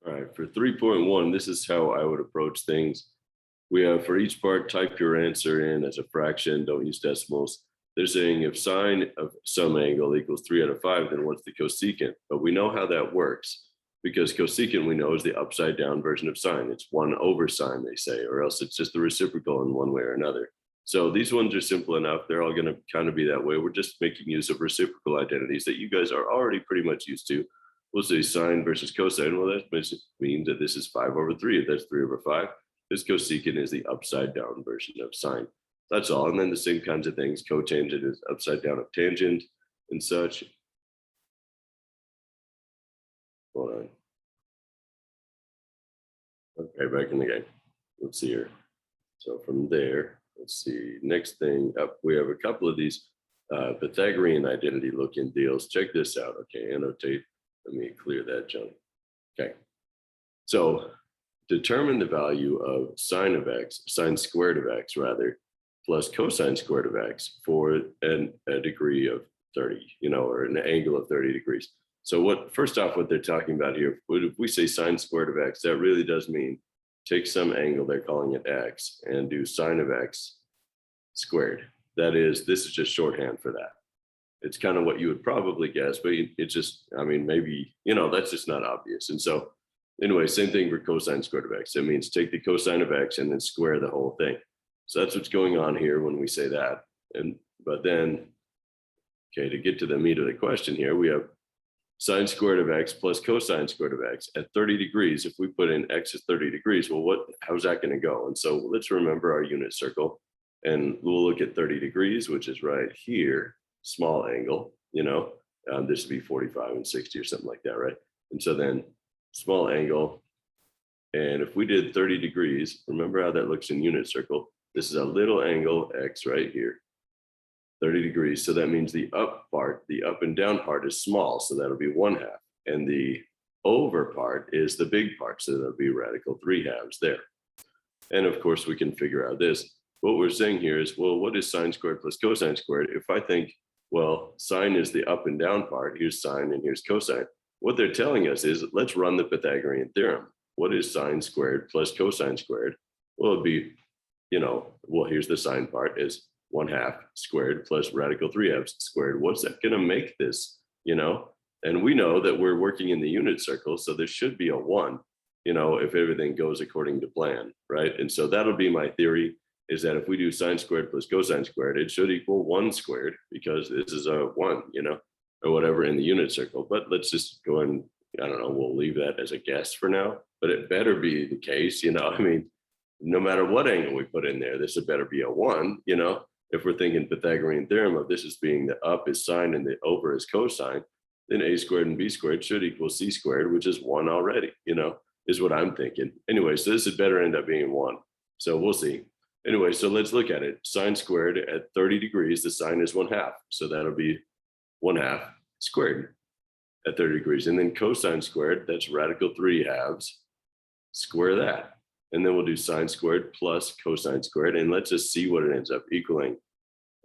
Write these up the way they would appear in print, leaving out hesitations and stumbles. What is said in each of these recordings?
All right, for 3.1, this is how I would approach things. We have for each part, type your answer in as a fraction, don't use decimals. They're saying if sine of some angle equals 3 out of 5, then what's the cosecant? But we know how that works because cosecant we know is the upside down version of sine. It's 1 over sine, they say, or else it's just the reciprocal in one way or another. So these ones are simple enough. They're all going to kind of be that way. We're just making use of reciprocal identities that you guys are already pretty much used to. We'll say sine versus cosine. Well, that means that this is 5 over 3. If that's 3 over 5, this cosecant is the upside down version of sine. That's all. And then the same kinds of things. Cotangent is upside down of tangent and such. Hold on. Okay, back in the game. Let's see here. So from there, let's see. Next thing up, we have a couple of these Pythagorean identity looking deals. Check this out. Okay, annotate. Let me clear that junk. Okay. So determine the value of sine of x, sine squared of x rather, plus cosine squared of x for a degree of 30, or an angle of 30 degrees. So first off, what they're talking about here, if we say sine squared of x, that really does mean take some angle, they're calling it x, and do sine of x squared. That is, this is just shorthand for that. It's kind of what you would probably guess, but it's just, maybe, that's just not obvious. And so anyway, same thing for cosine squared of x. It means take the cosine of x and then square the whole thing. So that's what's going on here when we say that. But then, okay, to get to the meat of the question here, we have sine squared of x plus cosine squared of x at 30 degrees. If we put in x is 30 degrees, well, how's that going to go? And so let's remember our unit circle, and we'll look at 30 degrees, which is right here, small angle, this would be 45 and 60 or something like that, right? And so then small angle, and if we did 30 degrees, remember how that looks in unit circle. This is a little angle x right here, 30 degrees. So that means the up part, the up and down part is small. So that'll be 1/2. And the over part is the big part. So that'll be radical 3/2 there. And of course, we can figure out this. What we're saying here is, well, what is sine squared plus cosine squared? If I think, well, sine is the up and down part, here's sine and here's cosine. What they're telling us is, let's run the Pythagorean theorem. What is sine squared plus cosine squared? Well, it'd be, here's the sine part is 1/2 squared plus radical 3/2 squared. What's that going to make this, And we know that we're working in the unit circle, so there should be a 1, if everything goes according to plan, right? And so that'll be my theory, is that if we do sine squared plus cosine squared, it should equal 1 squared, because this is a 1, or whatever in the unit circle. But let's just go and, we'll leave that as a guess for now, but it better be the case, no matter what angle we put in there, this had better be a 1, if we're thinking Pythagorean theorem of this as being the up is sine and the over is cosine, then a squared and b squared should equal c squared, which is 1 already, is what I'm thinking. Anyway, so this had better end up being 1. So we'll see. Anyway, so let's look at it. Sine squared at 30 degrees, the sine is 1/2. So that'll be 1/2 squared at 30 degrees. And then cosine squared, that's radical 3/2. Square that. And then we'll do sine squared plus cosine squared. And let's just see what it ends up equaling.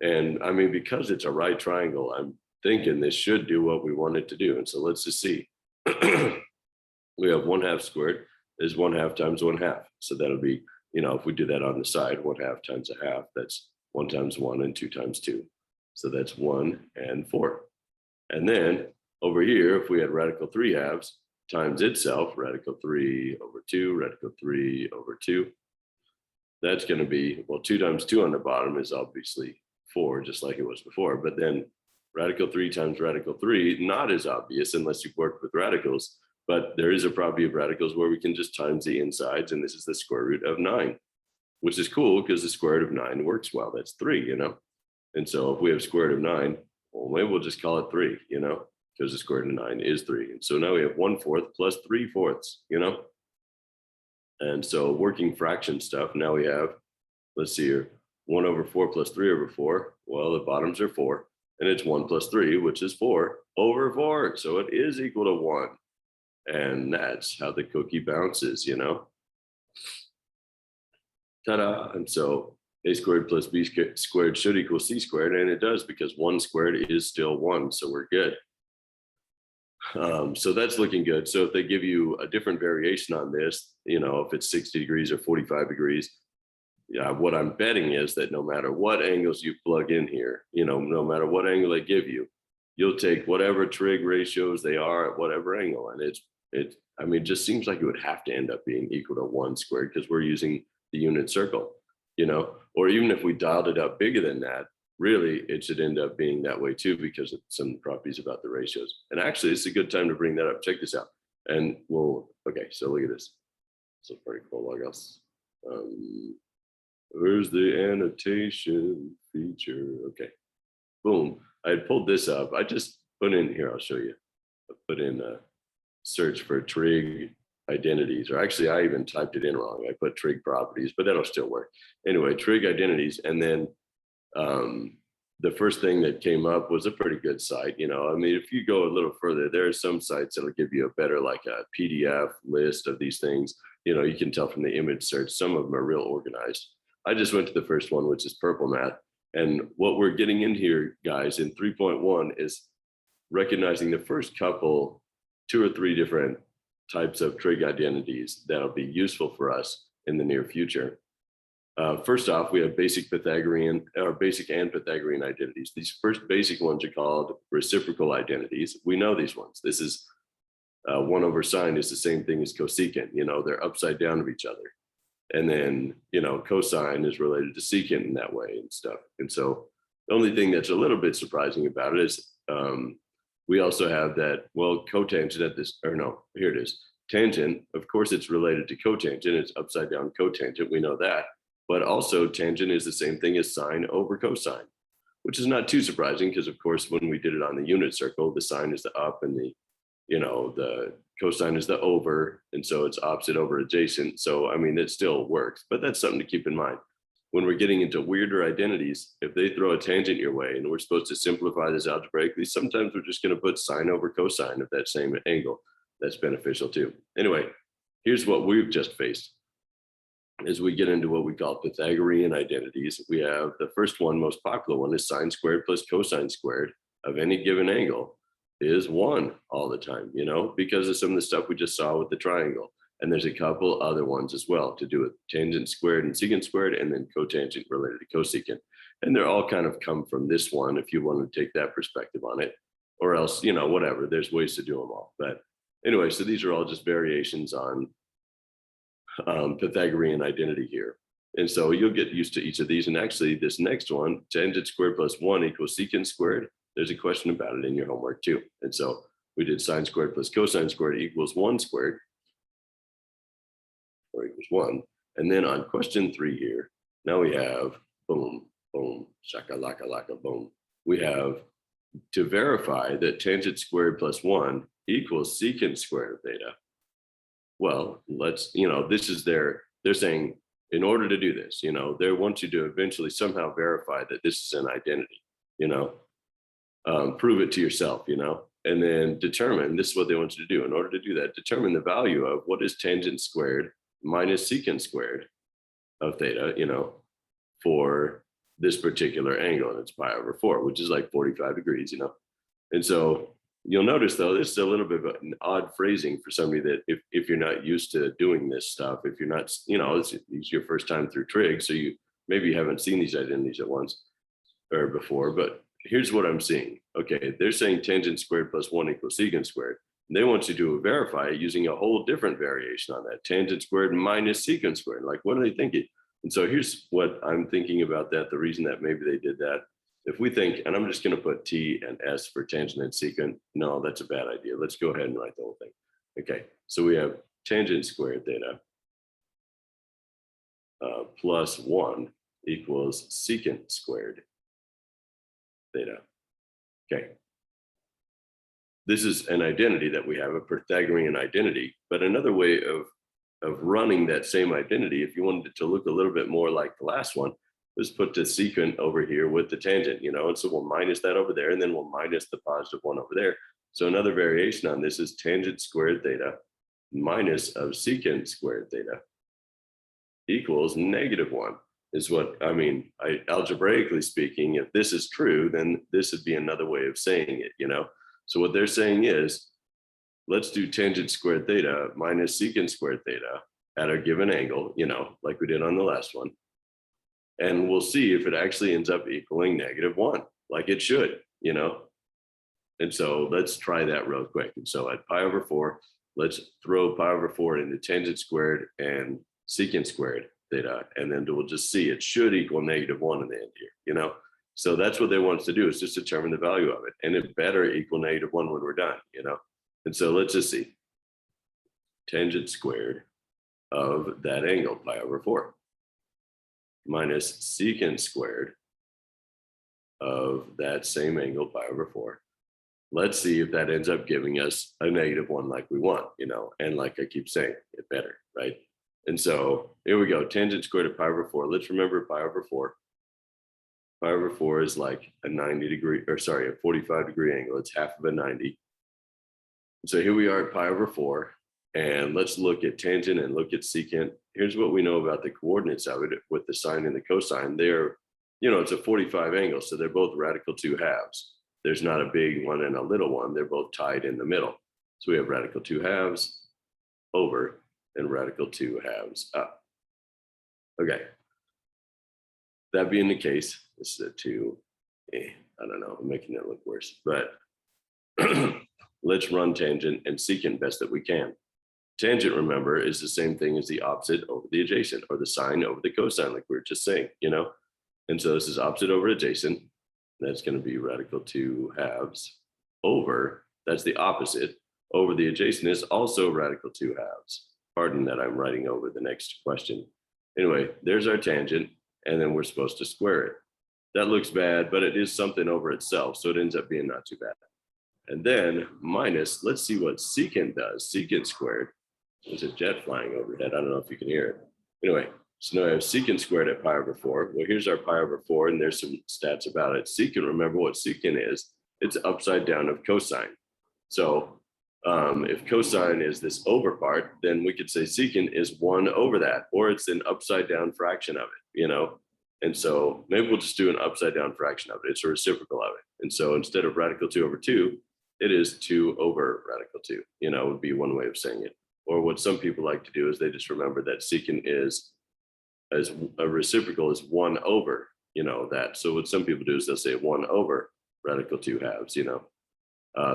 And because it's a right triangle, I'm thinking this should do what we want it to do. And so let's just see. We have 1/2 squared is 1/2 times 1/2. So that'll be, if we do that on the side, 1/2 times 1/2, that's 1 times 1 and 2 times 2. So that's 1 and 4. And then over here, if we had radical 3/2 times itself, radical 3 over 2, radical 3 over 2, that's going to be, 2 times 2 on the bottom is obviously 4, just like it was before. But then radical 3 times radical 3, not as obvious unless you've worked with radicals. But there is a property of radicals where we can just times the insides, and this is the square root of 9, which is cool because the square root of 9 works well. That's 3, And so if we have square root of 9, well, maybe we'll just call it 3, because the square root of 9 is 3. And so now we have 1/4 plus 3/4, And so working fraction stuff, now we have, let's see here, 1 over 4 plus 3 over 4. Well, the bottoms are 4, and it's 1 plus 3, which is 4 over 4. So it is equal to 1. And that's how the cookie bounces, Ta-da! And so a squared plus b squared should equal c squared, and it does, because 1 squared is still 1, so we're good. So that's looking good. So if they give you a different variation on this, if it's 60 degrees or 45 degrees, yeah, what I'm betting is that no matter what angles you plug in here, no matter what angle they give you, you'll take whatever trig ratios they are at whatever angle. And I mean, it just seems like it would have to end up being equal to 1 squared because we're using the unit circle, or even if we dialed it up bigger than that, really it should end up being that way too, because of some properties about the ratios. And actually, it's a good time to bring that up. Check this out. And okay, so look at this. So pretty cool, I guess. Where's the annotation feature? Okay, boom. I had pulled this up. I just put in here, I'll show you. I put in a search for trig identities, or actually I even typed it in wrong. I put trig properties, but that'll still work. Anyway, trig identities. And then the first thing that came up was a pretty good site. I mean, if you go a little further, there are some sites that'll give you a better, like a PDF list of these things. You can tell from the image search, some of them are real organized. I just went to the first one, which is Purple Math. And what we're getting in here, guys, in 3.1 is recognizing the first couple, 2 or 3 different types of trig identities that'll be useful for us in the near future. First off, we have basic and Pythagorean identities. These first basic ones are called reciprocal identities. We know these ones. This is 1 over sine is the same thing as cosecant. They're upside down of each other. And then, cosine is related to secant in that way and stuff. And so the only thing that's a little bit surprising about it is we also have that, well, cotangent at this, or no, here it is. Tangent, of course, it's related to cotangent. It's upside down cotangent. We know that. But also tangent is the same thing as sine over cosine, which is not too surprising because, of course, when we did it on the unit circle, the sine is the up and the cosine is the over, and so it's opposite over adjacent. So, I mean, it still works, but that's something to keep in mind. When we're getting into weirder identities, if they throw a tangent your way and we're supposed to simplify this algebraically, sometimes we're just going to put sine over cosine of that same angle. That's beneficial too. Anyway, here's what we've just faced. As we get into what we call Pythagorean identities, we have the first one, most popular one, is sine squared plus cosine squared of any given angle is 1 all the time, because of some of the stuff we just saw with the triangle. And there's a couple other ones as well to do with tangent squared and secant squared, and then cotangent related to cosecant. And they're all kind of come from this one if you want to take that perspective on it, or else, whatever, there's ways to do them all. But anyway, so these are all just variations on Pythagorean identity here. And so you'll get used to each of these. And actually this next one, tangent squared plus 1 equals secant squared. There's a question about it in your homework too. And so we did sine squared plus cosine squared equals 1 squared, or equals 1. And then on question 3 here, now we have boom, boom, shaka laka laka boom. We have to verify that tangent squared plus 1 equals secant squared of theta. Well, let's, this is they're saying in order to do this, they want you to eventually somehow verify that this is an identity, prove it to yourself, and then determine, this is what they want you to do. In order to do that, determine the value of what is tangent squared minus secant squared of theta, for this particular angle. And it's pi over 4, which is like 45 degrees, And so you'll notice, though, this is a little bit of an odd phrasing for somebody that if you're not used to doing this stuff, if you're not, it's your first time through trig, so you maybe haven't seen these identities at once or before, but here's what I'm seeing. Okay, they're saying tangent squared plus 1 equals secant squared. And they want you to verify it using a whole different variation on that, tangent squared minus secant squared. Like, what are they thinking? And so here's what I'm thinking about that, the reason that maybe they did that. If we think, and I'm just going to put T and S for tangent and secant. No, that's a bad idea. Let's go ahead and write the whole thing. Okay, so we have tangent squared theta plus 1 equals secant squared theta. Okay. This is an identity that we have, a Pythagorean identity, but another way of running that same identity, if you wanted it to look a little bit more like the last one, is put the secant over here with the tangent, and so we'll minus that over there, and then we'll minus the positive 1 over there. So another variation on this is tangent squared theta minus of secant squared theta equals -1, is what, I mean, algebraically speaking, if this is true, then this would be another way of saying it, So what they're saying is let's do tangent squared theta minus secant squared theta at a given angle, you know, like we did on the last one. And we'll see if it actually ends up equaling -1, like it should, you know. And so let's try that real quick. And so at pi over 4, let's throw pi over 4 into tangent squared and secant squared theta, and then we'll just see it should equal -1 in the end here, you know. So that's what they want us to do, is just determine the value of it, and it better equal -1 when we're done, you know. And so let's just see tangent squared of that angle pi over 4 minus secant squared of that same angle pi over 4. Let's see if that ends up giving us a -1 like we want, you know, and like I keep saying, it better, right? And so here we go, tangent squared of pi over 4. Let's remember pi over 4. Pi over 4 is like a 90-degree, or sorry, a 45-degree angle. It's half of a 90. So here we are at pi over 4, and let's look at tangent and look at secant. Here's what we know about the coordinates of it with the sine and the cosine. They're, you know, it's a 45 angle, so they're both radical 2 halves. There's not a big one and a little one. They're both tied in the middle. So we have radical 2 halves over and radical 2 halves up. Okay. That being the case, this is a 2. I don't know, I'm making it look worse, but let's run tangent and secant best that we can. Tangent, remember, is the same thing as the opposite over the adjacent, or the sine over the cosine, like we were just saying, you know? And so this is opposite over adjacent. That's going to be radical 2 halves over, that's the opposite, over the adjacent is also radical 2 halves. Pardon that I'm writing over the next question. Anyway, there's our tangent, and then we're supposed to square it. That looks bad, but it is something over itself, so it ends up being not too bad. And then minus, let's see what secant does. Secant squared, there's a jet flying overhead. I don't know if you can hear it. Anyway, so now I have secant squared at pi over 4. Well, here's our pi over 4, and there's some stats about it. Secant, remember what secant is. It's upside down of cosine. So if cosine is this over part, then we could say secant is 1 over that, or it's an upside down fraction of it, you know? And so maybe we'll just do an upside down fraction of it. It's a reciprocal of it. And so instead of radical 2 over 2, it is 2 over radical 2, you know, would be one way of saying it. Or what some people like to do is they just remember that secant is, as a reciprocal is 1 over, you know, that. So what some people do is they'll say 1 over radical 2 halves, you know.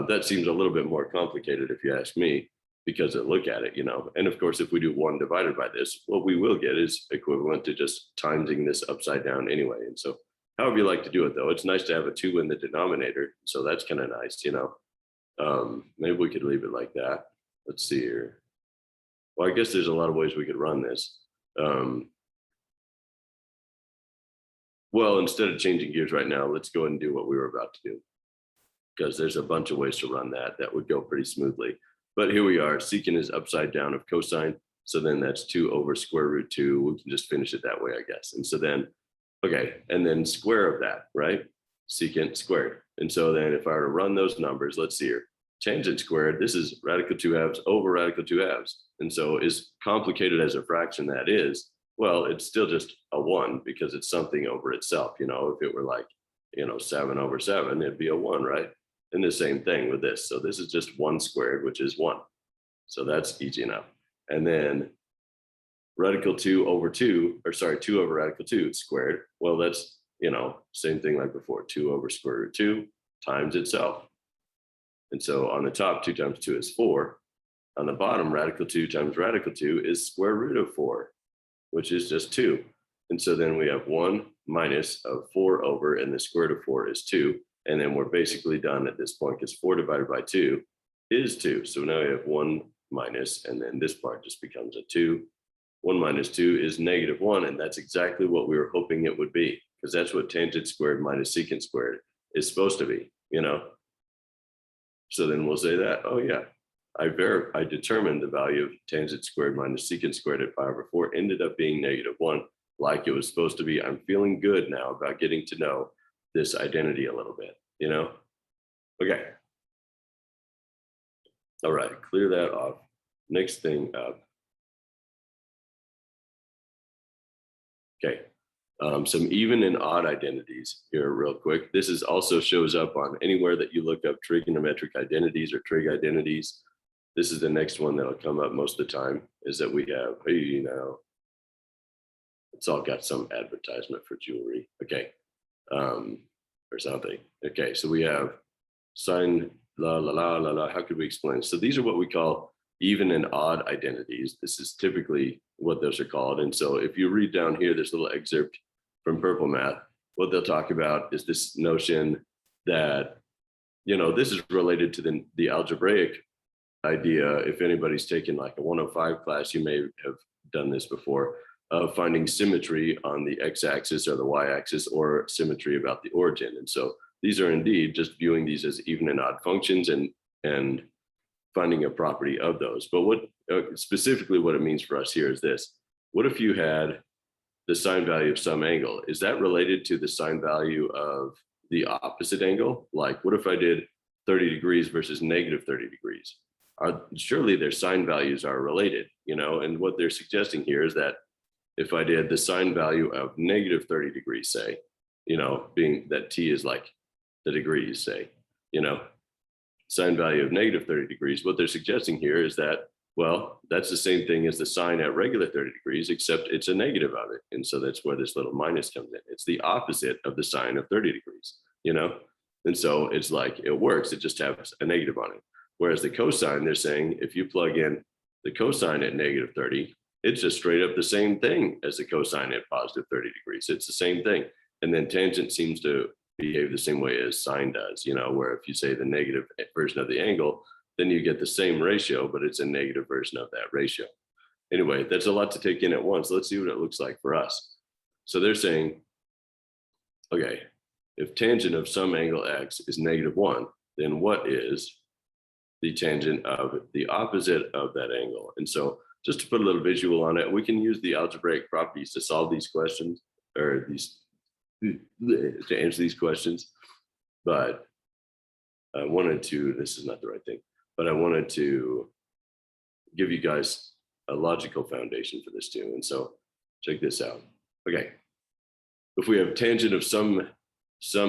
That seems a little bit more complicated if you ask me, because of look at it, you know. And of course, if we do 1 divided by this, what we will get is equivalent to just timesing this upside down anyway. And so however you like to do it, though, it's nice to have a 2 in the denominator. So that's kind of nice, you know. Maybe we could leave it like that. Let's see here. Well, I guess there's a lot of ways we could run this. Well, instead of changing gears right now, let's go ahead and do what we were about to do, because there's a bunch of ways to run that. That would go pretty smoothly. But here we are. Secant is upside down of cosine. So then that's 2 over square root 2. We can just finish it that way, I guess. And so then, okay, and then square of that, right? Secant squared. And so then if I were to run those numbers, let's see here. Tangent squared, this is radical 2 halves over radical 2 halves. And so as complicated as a fraction that is, well, it's still just a 1 because it's something over itself. You know, if it were like, you know, 7 over 7, it'd be a 1, right? And the same thing with this. So this is just 1 squared, which is 1. So that's easy enough. And then radical 2 over 2, or sorry, 2 over radical 2 squared. Well, that's, you know, same thing like before, 2 over square root 2 times itself. And so on the top, 2 times 2 is 4. On the bottom, radical 2 times radical 2 is square root of 4, which is just 2. And so then we have 1 minus of 4 over, and the square root of 4 is 2. And then we're basically done at this point, because 4 divided by 2 is 2. So now we have 1 minus, and then this part just becomes a 2. 1 minus 2 is -1, and that's exactly what we were hoping it would be, because that's what tangent squared minus secant squared is supposed to be, you know? So then we'll say that, oh yeah, I determined the value of tangent squared minus secant squared at pi over 4 ended up being -1, like it was supposed to be. I'm feeling good now about getting to know this identity a little bit, you know? Okay. All right, clear that off. Next thing up. Okay, some even and odd identities here real quick. This is also shows up on anywhere that you look up trigonometric identities or trig identities. this is the next one that'll come up most of the time, is that we have, hey, now, it's all got some advertisement for jewelry. Okay. Or something. Okay. So we have sine la la la la la. How could we explain? So these are what we call even and odd identities. This is typically what those are called. And so if you read down here, this little excerpt from Purple Math, what they'll talk about is this notion that, you know, this is related to the algebraic idea. If anybody's taken like a 105 class, you may have done this before, of finding symmetry on the x-axis or the y-axis, or symmetry about the origin. And so these are indeed just viewing these as even and odd functions and finding a property of those. But what specifically what it means for us here is this. What if you had the sine value of some angle? Is that related to the sine value of the opposite angle? Like, what if I did 30 degrees versus negative 30 degrees? Surely their sine values are related, you know? And what they're suggesting here is that if I did the sine value of negative 30 degrees, say, you know, being that t is like the degrees, say, you know, sine value of negative 30 degrees, what they're suggesting here is that, well, that's the same thing as the sine at regular 30 degrees, except it's a negative of it. And so that's where this little minus comes in. It's the opposite of the sine of 30 degrees, you know? And so it's like, it works, it just has a negative on it. Whereas the cosine, they're saying, if you plug in the cosine at negative 30, it's just straight up the same thing as the cosine at positive 30 degrees. It's the same thing. And then tangent seems to behave the same way as sine does, you know, where if you say the negative version of the angle, then you get the same ratio, but it's a negative version of that ratio. Anyway, that's a lot to take in at once. Let's see what it looks like for us. So they're saying, okay, if tangent of some angle x is -1, then what is the tangent of the opposite of that angle? And so just to put a little visual on it, we can use the algebraic properties to solve these questions, or to answer these questions. But I wanted to, this is not the right thing, but I wanted to give you guys a logical foundation for this too. And so check this out. Okay, if we have tangent of some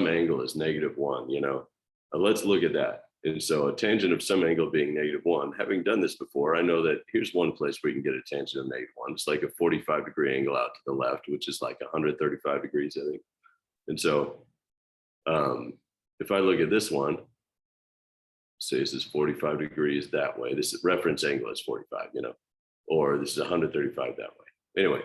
angle is -1, you know, let's look at that. And so a tangent of some angle being -1, having done this before, I know that here's one place where you can get a tangent of -1. It's like a 45-degree angle out to the left, which is like 135 degrees, I think. And so if I look at this one, say this is 45 degrees that way, this reference angle is 45, you know, or this is 135 that way. Anyway,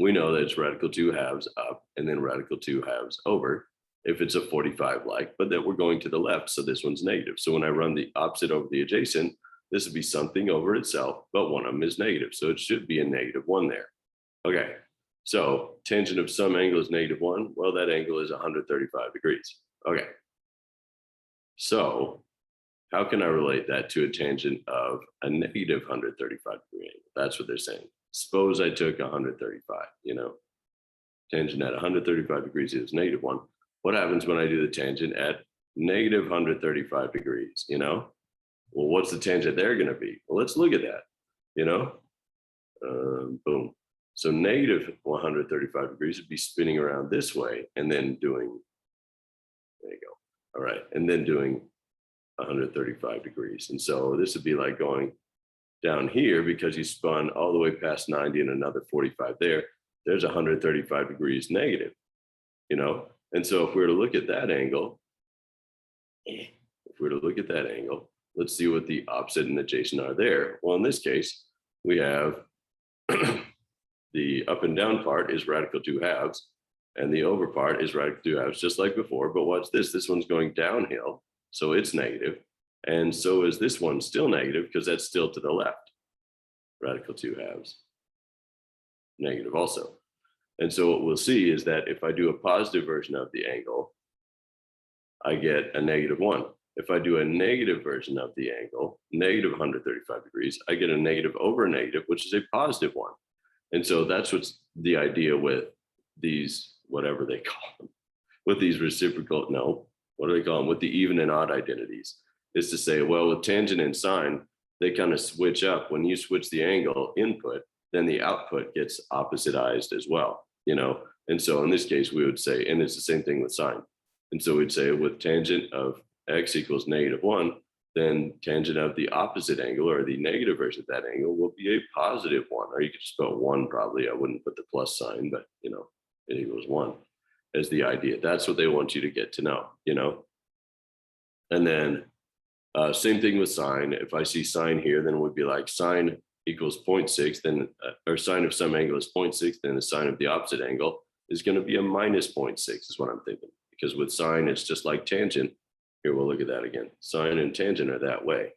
we know that it's radical 2 halves up and then radical 2 halves over if it's a 45 like, but that we're going to the left, so this one's negative. So when I run the opposite over the adjacent, this would be something over itself, but one of them is negative, so it should be a -1 there. Okay, so tangent of some angle is -1. Well, that angle is 135 degrees. Okay, so how can I relate that to a tangent of a -135 degree angle? That's what they're saying. Suppose I took 135, you know, tangent at 135 degrees is -1. What happens when I do the tangent at -135 degrees, you know? Well, what's the tangent there going to be? Well, let's look at that, you know? Boom. So -135 degrees would be spinning around this way and then doing, there you go. All right. And then doing 135 degrees. And so this would be like going down here because you spun all the way past 90 and another 45 there. There's 135 degrees negative, you know? And so if we were to look at that angle, let's see what the opposite and adjacent are there. Well, in this case, we have the up and down part is radical 2 halves, and the over part is radical 2 halves, just like before. But what's this? This one's going downhill, so it's negative. And so is this one still negative because that's still to the left. Radical 2 halves, negative also. And so what we'll see is that if I do a positive version of the angle, I get a -1. If I do a negative version of the angle, -135 degrees, I get a negative over a negative, which is a positive one. And so that's what's the idea with these, whatever they call them, with these reciprocal, no, what do they call them? With the even and odd identities, is to say, well, with tangent and sine, they kind of switch up. When you switch the angle input, then the output gets oppositeized as well, you know? And so in this case, we would say, and it's the same thing with sine. And so we'd say with tangent of x equals -1, then tangent of the opposite angle or the negative version of that angle will be a positive 1. Or you could just put 1 probably. I wouldn't put the plus sign, but it equals 1 as the idea. That's what they want you to get to know, And then same thing with sine. If I see sine here, then it would be like sine equals 0.6, then or sine of some angle is 0.6, then the sine of the opposite angle is going to be a minus 0.6 is what I'm thinking. Because with sine, it's just like tangent. Here, we'll look at that again. Sine and tangent are that way.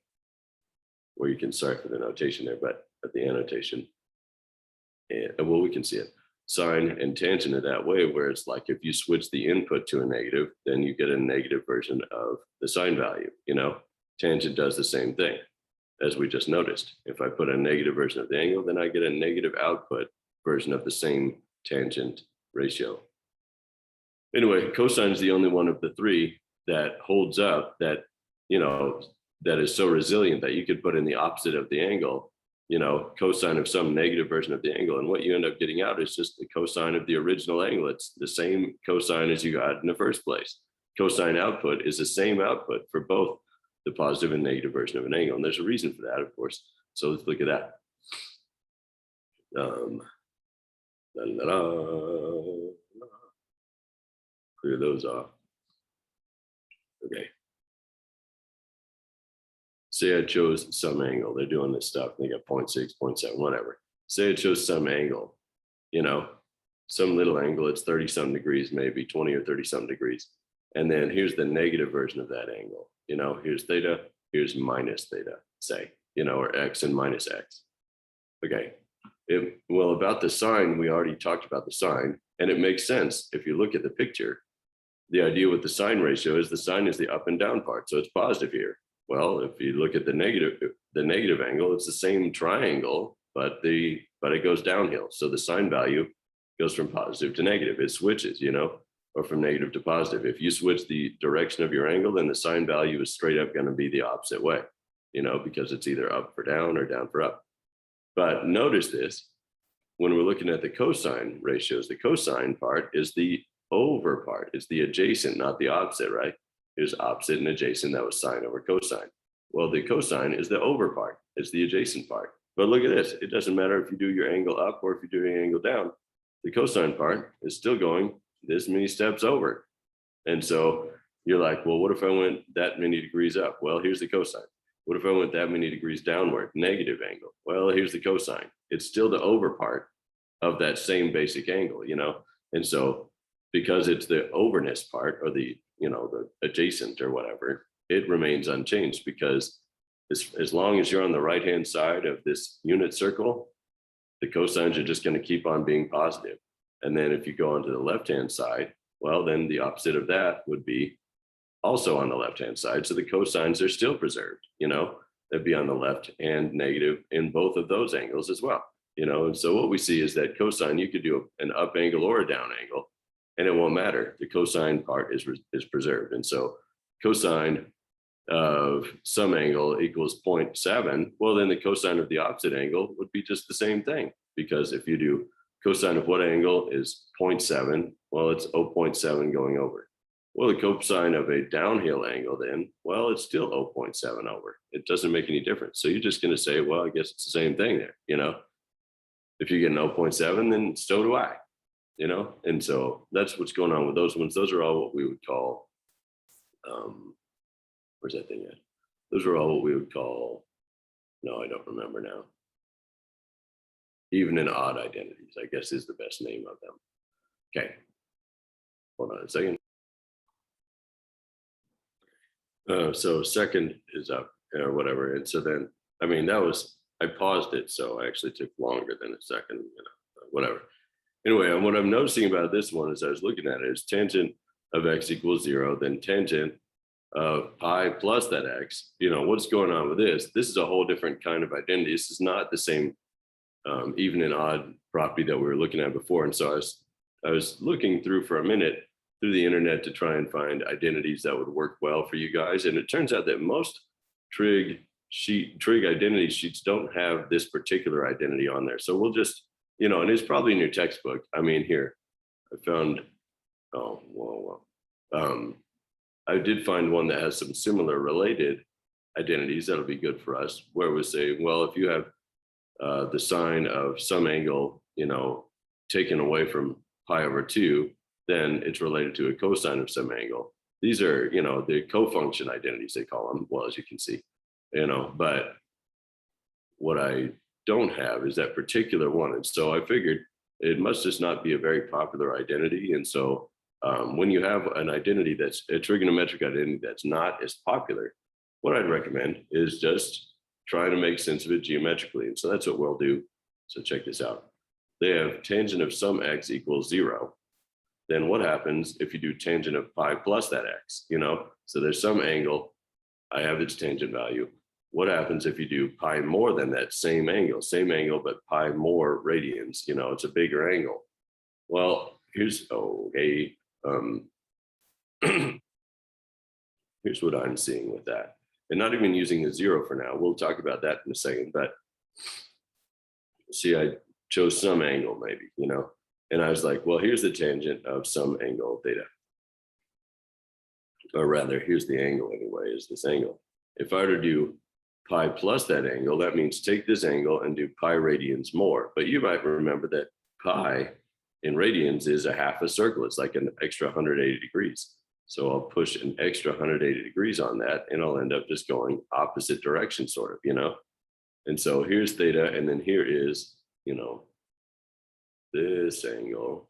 Where you can, sorry for the notation there, but at the annotation, well, we can see it. Sine and tangent are that way, where it's like if you switch the input to a negative, then you get a negative version of the sine value. Tangent does the same thing, as we just noticed. If I put a negative version of the angle, then I get a negative output version of the same tangent ratio. Anyway, cosine is the only one of the three that holds up, that that is so resilient that you could put in the opposite of the angle, cosine of some negative version of the angle, and what you end up getting out is just the cosine of the original angle. It's the same cosine as you got in the first place. Cosine output is the same output for both the positive and negative version of an angle, and there's a reason for that, of course. So let's look at that. Clear those off. Okay. Say I chose some angle. They're doing this stuff. They got 0.6, 0.7, whatever. Say I chose some angle, some little angle. It's 30 something degrees, maybe 20 or 30 something degrees. And then here's the negative version of that angle. Here's theta, here's minus theta, say, or x and minus x. Okay. Well, about the sine, we already talked about the sine, and it makes sense if you look at the picture. The idea with the sine ratio is the sine is the up and down part, so it's positive here. Well, if you look at the negative angle, it's the same triangle, but it goes downhill. So the sine value goes from positive to negative. It switches, or from negative to positive. If you switch the direction of your angle, then the sine value is straight up going to be the opposite way, because it's either up for down or down for up. But notice this, when we're looking at the cosine ratios, the cosine part is the over part. It's the adjacent, not the opposite, right? Here's opposite and adjacent. That was sine over cosine. Well, the cosine is the over part. It's the adjacent part. But look at this. It doesn't matter if you do your angle up or if you do your angle down. The cosine part is still going this many steps over. And so you're like, well, what if I went that many degrees up? Well, here's the cosine. What if I went that many degrees downward? Negative angle. Well, here's the cosine. It's still the over part of that same basic angle, And so because it's the overness part, or the adjacent or whatever, it remains unchanged, because as long as you're on the right-hand side of this unit circle, the cosines are just going to keep on being positive. And then if you go onto the left-hand side, well, then the opposite of that would be also on the left-hand side. So the cosines are still preserved, they'd be on the left and negative in both of those angles as well, And so what we see is that cosine, you could do an up angle or a down angle, and it won't matter. The cosine part is preserved. And so cosine of some angle equals 0.7. Well, then the cosine of the opposite angle would be just the same thing, because if you do cosine of what angle is 0.7, well, it's 0.7 going over. Well, the cosine of a downhill angle then, well, it's still 0.7 over. It doesn't make any difference. So you're just going to say, well, I guess it's the same thing there, If you get an 0.7, then so do I. And so that's what's going on with those ones. Those are all what we would call, where's that thing at? Those are all what we would call, no, I don't remember now. Even and odd identities, I guess, is the best name of them. Okay, hold on a second. So second is up or whatever. And so then, I paused it. So I actually took longer than a second, whatever. Anyway, what I'm noticing about this one as I was looking at it is tangent of x equals 0, then tangent of pi plus that x. What's going on with this? This is a whole different kind of identity. This is not the same even and odd property that we were looking at before. And so I was looking through for a minute through the internet to try and find identities that would work well for you guys. And it turns out that most Trig identity sheets don't have this particular identity on there. So we'll just, and it's probably in your textbook. Here, I found, I did find one that has some similar related identities that'll be good for us, where we say, well, if you have the sine of some angle, taken away from pi over 2, then it's related to a cosine of some angle. These are, the cofunction identities, they call them, well, as you can see, but what I don't have is that particular one. And so I figured it must just not be a very popular identity. And so when you have an identity that's a trigonometric identity that's not as popular, what I'd recommend is just try to make sense of it geometrically. And so that's what we'll do. So check this out. They have tangent of some x equals 0. Then what happens if you do tangent of pi plus that x, So there's some angle, I have its tangent value. What happens if you do pi more than that same angle, but pi more radians, it's a bigger angle. Well, here's here's what I'm seeing with that. And not even using the 0 for now. We'll talk about that in a second, but see, I chose some angle maybe, and I was like, well, here's the tangent of some angle theta. Or rather, here's the angle anyway, is this angle. If I were to do pi plus that angle, that means take this angle and do pi radians more. But you might remember that pi in radians is a half a circle. It's like an extra 180 degrees. So I'll push an extra 180 degrees on that, and I'll end up just going opposite direction, sort of, And so here's theta, and then here is, this angle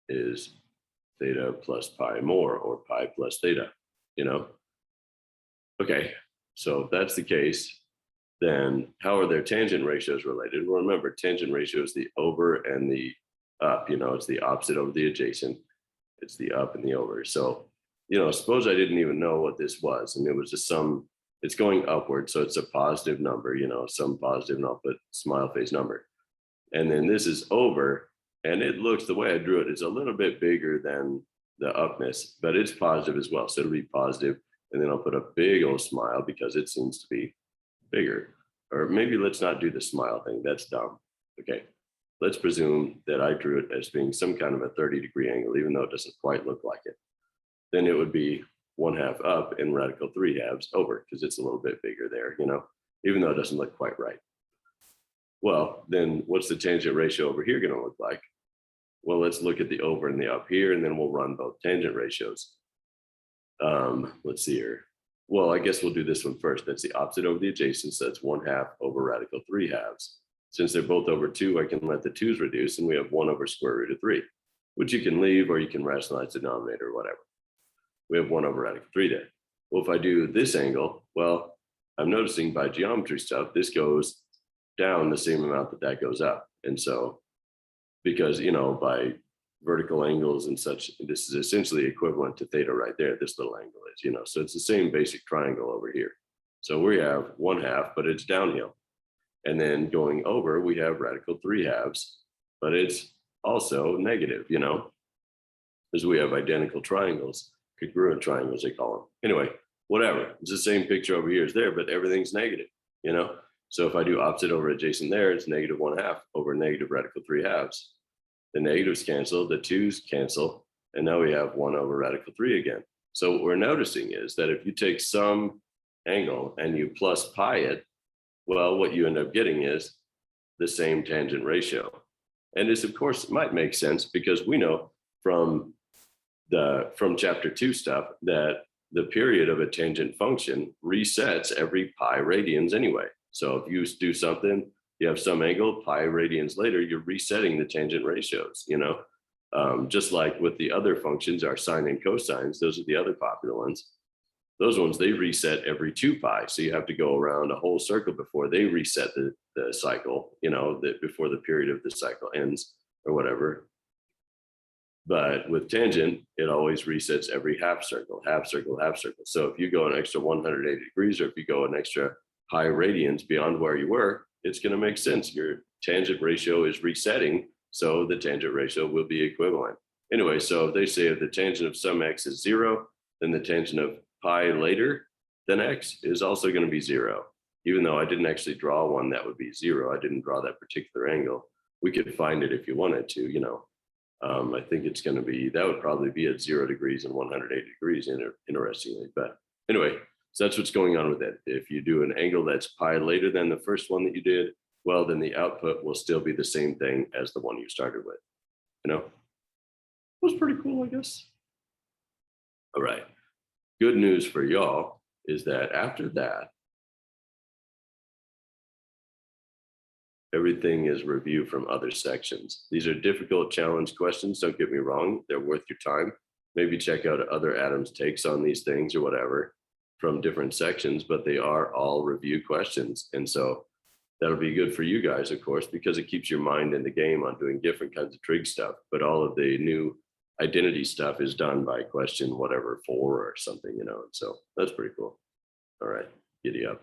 is theta plus pi more, or pi plus theta, Okay, so if that's the case, then how are their tangent ratios related? Well, remember, tangent ratio is the over and the up, it's the opposite over the adjacent. It's the up and the over. So, suppose I didn't even know what this was, and it was just it's going upward. So it's a positive number, some positive, and I'll put smile face number. And then this is over, and it looks, the way I drew it, it's a little bit bigger than the upness, but it's positive as well. So it'll be positive, and then I'll put a big old smile because it seems to be bigger. Or maybe let's not do the smile thing. That's dumb. Okay. Let's presume that I drew it as being some kind of a 30-degree angle, even though it doesn't quite look like it. Then it would be 1/2 up and radical 3/2 over, because it's a little bit bigger there, even though it doesn't look quite right. Well, then what's the tangent ratio over here going to look like? Well, let's look at the over and the up here, and then we'll run both tangent ratios. Let's see here. Well, I guess we'll do this one first. That's the opposite over the adjacent, so that's 1/2 over radical 3/2. Since they're both over 2, I can let the 2's reduce, and we have 1 over square root of 3, which you can leave, or you can rationalize the denominator or whatever. We have 1 over radical 3 there. Well, if I do this angle, well, I'm noticing by geometry stuff, this goes down the same amount that goes up. And so, because, by vertical angles and such, this is essentially equivalent to theta right there, this little angle is, so it's the same basic triangle over here. So we have 1/2, but it's downhill. And then going over, we have radical 3/2, but it's also negative, because we have identical triangles, congruent triangles, they call them. Anyway, whatever. It's the same picture over here as there, but everything's negative, So if I do opposite over adjacent there, it's negative 1/2 over negative radical 3/2. The negatives cancel, the 2's cancel, and now we have 1 over radical 3 again. So what we're noticing is that if you take some angle and you plus pi it, well, what you end up getting is the same tangent ratio. And this, of course, might make sense because we know from chapter 2 stuff that the period of a tangent function resets every pi radians anyway. So if you do something, you have some angle, pi radians later, you're resetting the tangent ratios, just like with the other functions, our sine and cosines, those are the other popular ones. Those ones, they reset every 2 pi. So you have to go around a whole circle before they reset the cycle, before the period of the cycle ends or whatever. But with tangent, it always resets every half circle. So if you go an extra 180 degrees, or if you go an extra pi radians beyond where you were, it's going to make sense. Your tangent ratio is resetting, so the tangent ratio will be equivalent. Anyway, so if they say if the tangent of some x is 0, then the tangent of pi later than x is also going to be 0. Even though I didn't actually draw one that would be 0, I didn't draw that particular angle. We could find it if you wanted to, I think it's going to be, that would probably be at 0 degrees and 180 degrees, interestingly. But anyway, So that's what's going on with it. If you do an angle that's pi later than the first one that you did, well, then the output will still be the same thing as the one you started with. You know, it was pretty cool, I guess. All right. Good news for y'all is that after that, everything is review from other sections. These are difficult challenge questions. Don't get me wrong. They're worth your time. Maybe check out other Adam's takes on these things or whatever from different sections, but they are all review questions. And so that'll be good for you guys, of course, because it keeps your mind in the game on doing different kinds of trig stuff. But all of the new identity stuff is done by question whatever 4 or something, you know. And so that's pretty cool. All right, giddy up.